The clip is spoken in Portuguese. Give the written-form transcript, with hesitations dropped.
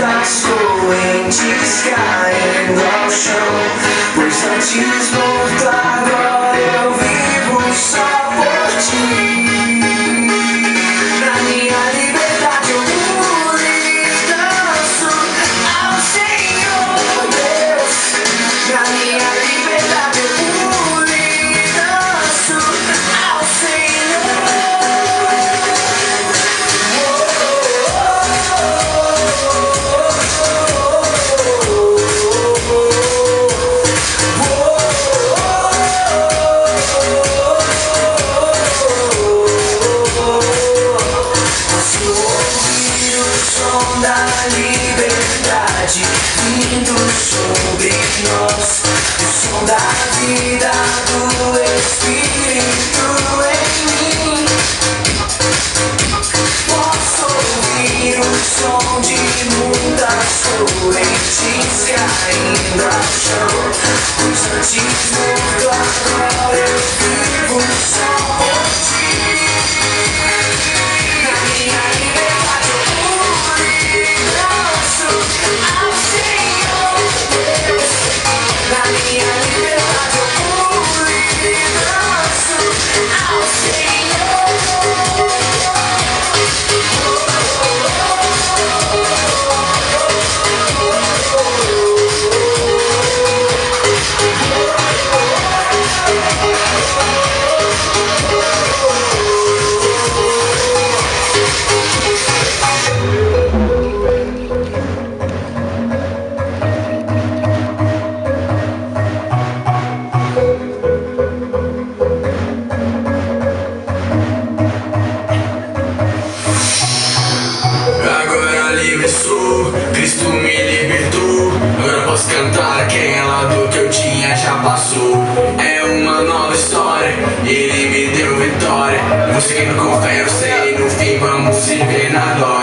muitas correntes caindo ao chão. Pois antes morto, agora eu vivo só por ti. Na minha liberdade eu pulo e danço ao Senhor Deus. Na minha liberdade eu pulo e danço ao Senhor. Da liberdade vindo sobre nós, o som da vida do Espírito em mim. Posso ouvir o som de muitas correntes caindo ao chão. Pois antes morto, agora eu vivo só por ti. Na minha liberdade eu ao Senhor Deus. Na minha liberdade eu pulo e danço ao Senhor. Cristo me libertou, agora posso cantar aquela dor que eu tinha já passou. É uma nova história, Ele me deu vitória. Vou seguindo com fé, eu sei, no fim vamos se ver na glória.